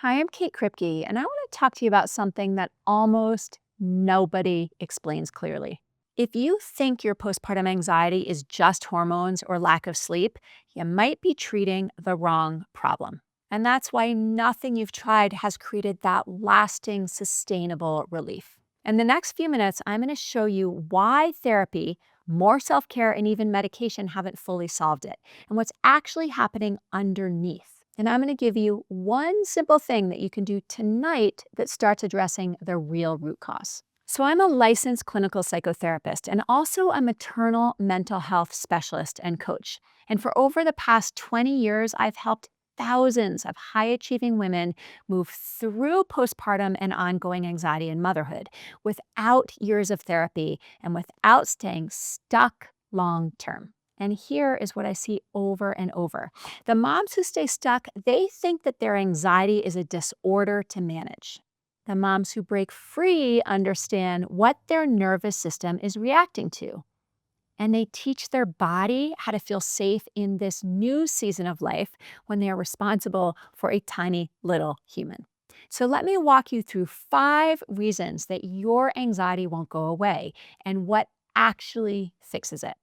Hi, I'm Kate Kripke, and I want to talk to you about something that almost nobody explains clearly. If you think your postpartum anxiety is just hormones or lack of sleep, you might be treating the wrong problem. And that's why nothing you've tried has created that lasting, sustainable relief. In the next few minutes, I'm going to show you why therapy, more self care, and even medication haven't fully solved it, and what's actually happening underneath. And I'm going to give you one simple thing that you can do tonight that starts addressing the real root cause. So, I'm a licensed clinical psychotherapist and also a maternal mental health specialist and coach. And for over the past 20 years, I've helped thousands of high achieving women move through postpartum and ongoing anxiety in motherhood without years of therapy and without staying stuck long term. And here is what I see over and over. The moms who stay stuck, they think that their anxiety is a disorder to manage. The moms who break free understand what their nervous system is reacting to. And they teach their body how to feel safe in this new season of life when they are responsible for a tiny little human. So let me walk you through 5 reasons that your anxiety won't go away and what actually fixes it.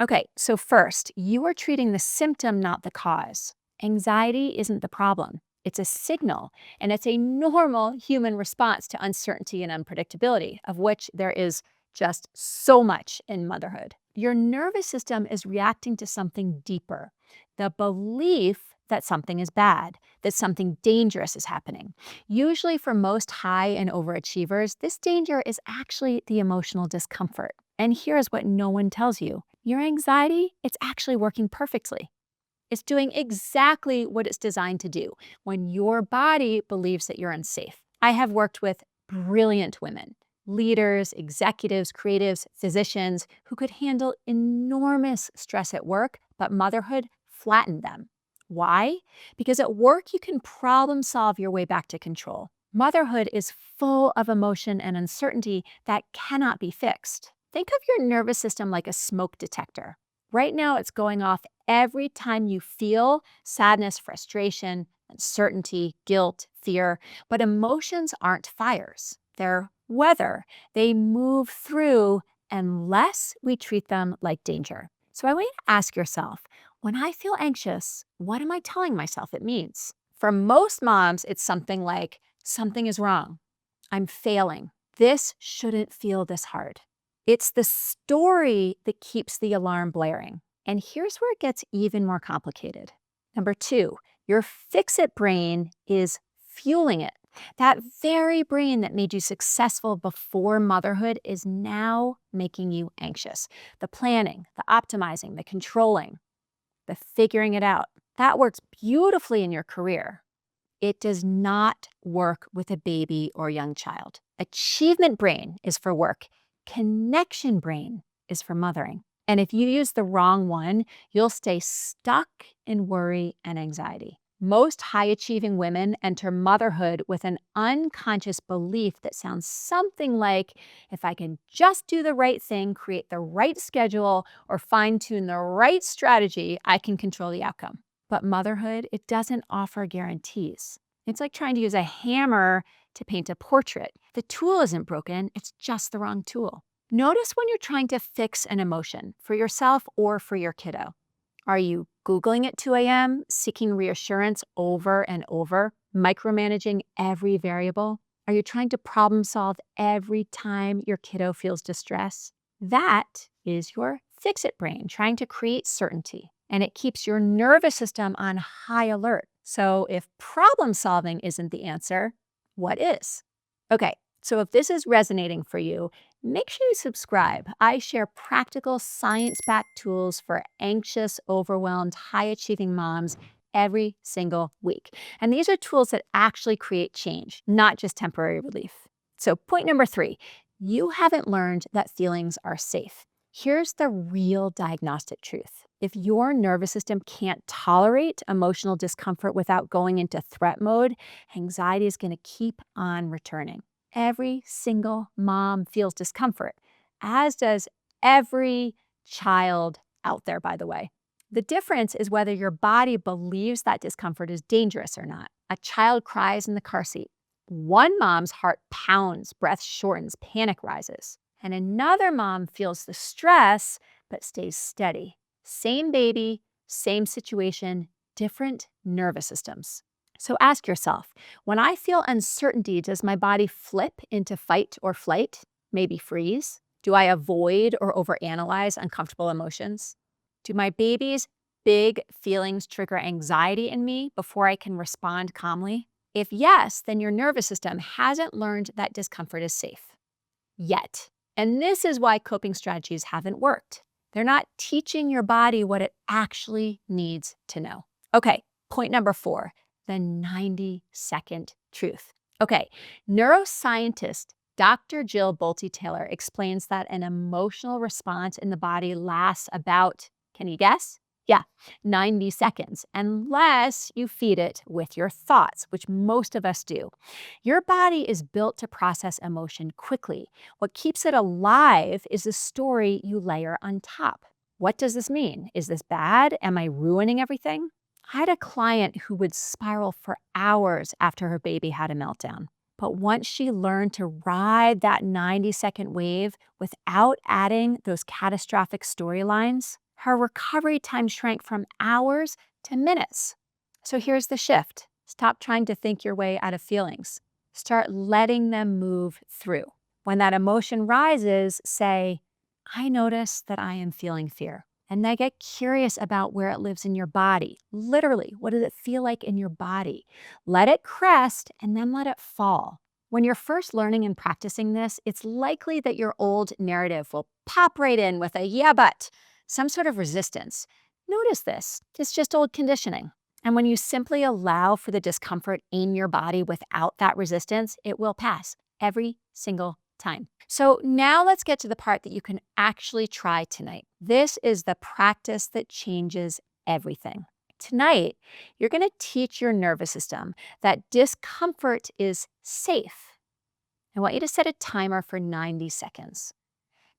Okay, so first, you are treating the symptom, not the cause. Anxiety isn't the problem. It's a signal, and it's a normal human response to uncertainty and unpredictability, of which there is just so much in motherhood. Your nervous system is reacting to something deeper, the belief that something is bad, that something dangerous is happening. Usually, for most high and overachievers, this danger is actually the emotional discomfort. And here's what no one tells you. Your anxiety, it's actually working perfectly. It's doing exactly what it's designed to do when your body believes that you're unsafe. I have worked with brilliant women, leaders, executives, creatives, physicians who could handle enormous stress at work, but motherhood flattened them. Why? Because at work, you can problem solve your way back to control. Motherhood is full of emotion and uncertainty that cannot be fixed. Think of your nervous system like a smoke detector. Right now, it's going off every time you feel sadness, frustration, uncertainty, guilt, fear. But emotions aren't fires, they're weather. They move through unless we treat them like danger. So I want you to ask yourself, when I feel anxious, what am I telling myself it means? For most moms, it's something like, something is wrong. I'm failing. This shouldn't feel this hard. It's the story that keeps the alarm blaring. And here's where it gets even more complicated. Number 2, your fix-it brain is fueling it. That very brain that made you successful before motherhood is now making you anxious. The planning, the optimizing, the controlling, the figuring it out. That works beautifully in your career. It does not work with a baby or young child. Achievement brain is for work. Connection brain is for mothering. And if you use the wrong one, you'll stay stuck in worry and anxiety. Most high achieving women enter motherhood with an unconscious belief that sounds something like, if I can just do the right thing, create the right schedule, or fine tune the right strategy, I can control the outcome. But motherhood, it doesn't offer guarantees. It's like trying to use a hammer to paint a portrait. The tool isn't broken, it's just the wrong tool. Notice when you're trying to fix an emotion for yourself or for your kiddo. Are you Googling at 2 a.m., seeking reassurance over and over, micromanaging every variable? Are you trying to problem solve every time your kiddo feels distress? That is your fix-it brain trying to create certainty, and it keeps your nervous system on high alert. So if problem solving isn't the answer, what is? Okay, so if this is resonating for you, make sure you subscribe. I share practical, science-backed tools for anxious, overwhelmed, high-achieving moms every single week. And these are tools that actually create change, not just temporary relief. So point number 3, you haven't learned that feelings are safe. Here's the real diagnostic truth. If your nervous system can't tolerate emotional discomfort without going into threat mode, anxiety is going to keep on returning. Every single mom feels discomfort, as does every child out there, by the way. The difference is whether your body believes that discomfort is dangerous or not. A child cries in the car seat. One mom's heart pounds, breath shortens, panic rises. And another mom feels the stress but stays steady. Same baby, same situation, different nervous systems. So ask yourself, when I feel uncertainty, does my body flip into fight or flight? Maybe freeze? Do I avoid or overanalyze uncomfortable emotions? Do my baby's big feelings trigger anxiety in me before I can respond calmly? If yes, then your nervous system hasn't learned that discomfort is safe yet. And this is why coping strategies haven't worked. They're not teaching your body what it actually needs to know. Okay, point number 4, the 90-second truth. Okay, neuroscientist Dr. Jill Bolte Taylor explains that an emotional response in the body lasts about, can you guess? Yeah, 90 seconds, unless you feed it with your thoughts, which most of us do. Your body is built to process emotion quickly. What keeps it alive is the story you layer on top. What does this mean? Is this bad? Am I ruining everything? I had a client who would spiral for hours after her baby had a meltdown. But once she learned to ride that 90-second wave without adding those catastrophic storylines, her recovery time shrank from hours to minutes. So here's the shift. Stop trying to think your way out of feelings. Start letting them move through. When that emotion rises, say, I notice that I am feeling fear. And then get curious about where it lives in your body. Literally, what does it feel like in your body? Let it crest and then let it fall. When you're first learning and practicing this, it's likely that your old narrative will pop right in with a yeah, but, some sort of resistance. Notice this. It's just old conditioning. And when you simply allow for the discomfort in your body without that resistance, it will pass every single time. So now let's get to the part that you can actually try tonight. This is the practice that changes everything. Tonight, you're going to teach your nervous system that discomfort is safe. I want you to set a timer for 90 seconds.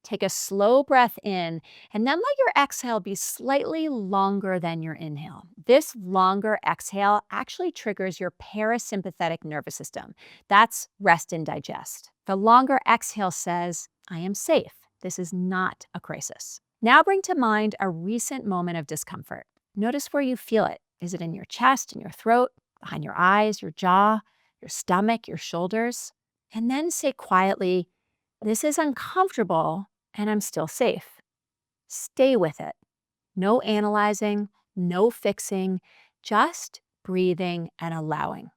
Take a slow breath in, and then let your exhale be slightly longer than your inhale. This longer exhale actually triggers your parasympathetic nervous system. That's rest and digest. The longer exhale says, I am safe. This is not a crisis. Now bring to mind a recent moment of discomfort. Notice where you feel it. Is it in your chest, in your throat, behind your eyes, your jaw, your stomach, your shoulders? And then say quietly, this is uncomfortable, and I'm still safe. Stay with it. No analyzing, no fixing, just breathing and allowing.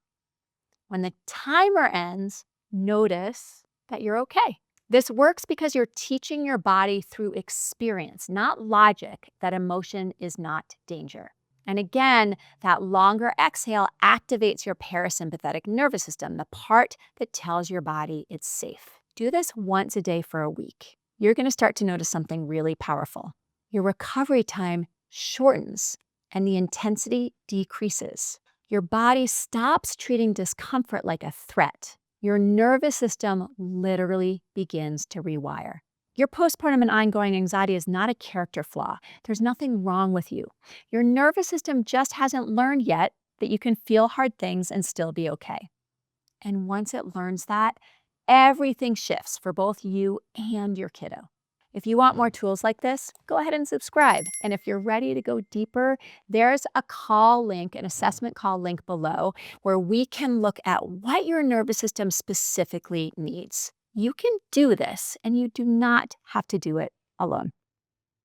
When the timer ends, notice that you're okay. This works because you're teaching your body through experience, not logic, that emotion is not danger. And again, that longer exhale activates your parasympathetic nervous system, the part that tells your body it's safe. Do this once a day for a week. You're going to start to notice something really powerful. Your recovery time shortens and the intensity decreases. Your body stops treating discomfort like a threat. Your nervous system literally begins to rewire. Your postpartum and ongoing anxiety is not a character flaw. There's nothing wrong with you. Your nervous system just hasn't learned yet that you can feel hard things and still be okay. And once it learns that, everything shifts for both you and your kiddo. If you want more tools like this, go ahead and subscribe. And if you're ready to go deeper, there's a call link, an assessment call link below, where we can look at what your nervous system specifically needs. You can do this, and you do not have to do it alone.